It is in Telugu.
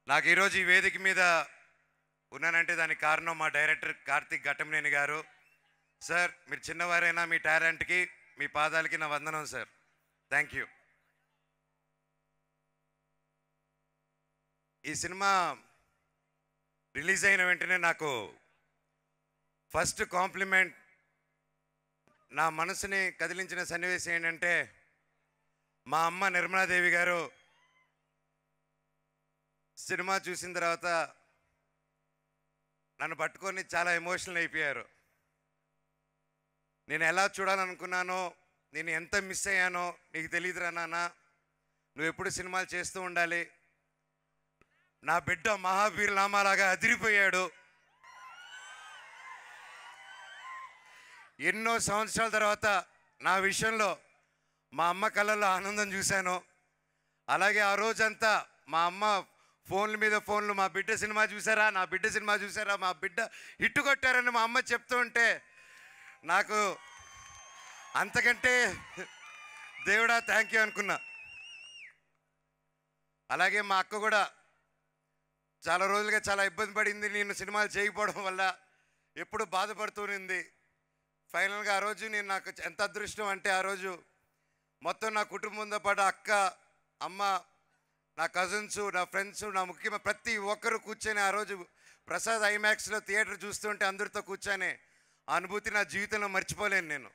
నాకు ఈరోజు ఈ వేదిక మీద ఉన్నానంటే దానికి కారణం మా డైరెక్టర్ కార్తిక్ ఘట్టమనేని గారు. సార్, మీరు చిన్నవారైనా మీ టాలెంట్కి మీ పాదాలకి నా వందనం సార్. Thank you. ఈ సినిమా రిలీజ్ అయిన వెంటనే నాకు ఫస్ట్ కాంప్లిమెంట్, నా మనసుని కదిలించిన సన్నివేశం ఏంటంటే, మా అమ్మ నిర్మలాదేవి గారు సినిమా చూసిన తర్వాత నన్ను పట్టుకొని చాలా ఎమోషనల్ అయిపోయారు. నేను ఎలా చూడాలనుకున్నానో, నేను ఎంత మిస్ అయ్యానో నీకు తెలియదురా నాన్న, నువ్వు ఎప్పుడు సినిమాలు చేస్తూ ఉండాలి, నా బిడ్డ మహావీర్ నామాలాగా అదిరిపోయాడు, ఎన్నో సంవత్సరాల తర్వాత నా విషయంలో మా అమ్మ కళ్ళల్లో ఆనందం చూశాను. అలాగే ఆ రోజంతా మా అమ్మ ఫోన్ల మీద ఫోన్లు, మా బిడ్డ సినిమా చూసారా, నా బిడ్డ సినిమా చూసారా, మా బిడ్డ హిట్టు కొట్టారని మా అమ్మ చెప్తూ ఉంటే నాకు అంతకంటే దేవుడా థ్యాంక్ యూ అనుకున్నా. అలాగే మా అక్క కూడా చాలా రోజులుగా చాలా ఇబ్బంది పడింది, నేను సినిమాలు చేయకపోవడం వల్ల ఎప్పుడు బాధపడుతూనింది. ఫైనల్గా ఆ రోజు నేను, నాకు ఎంత అదృష్టం అంటే, ఆ రోజు మొత్తం నా కుటుంబంతో పాటు అక్క, అమ్మ, నా కజిన్స్, నా ఫ్రెండ్స్, నా ముఖ్యమైన ప్రతి ఒక్కరు కూర్చొని ఆ రోజు ప్రసాద్ ఐమాక్స్లో థియేటర్ చూస్తుంటే అందరితో కూర్చొని ఆ అనుభూతి నా జీవితంలో మర్చిపోలేను నేను.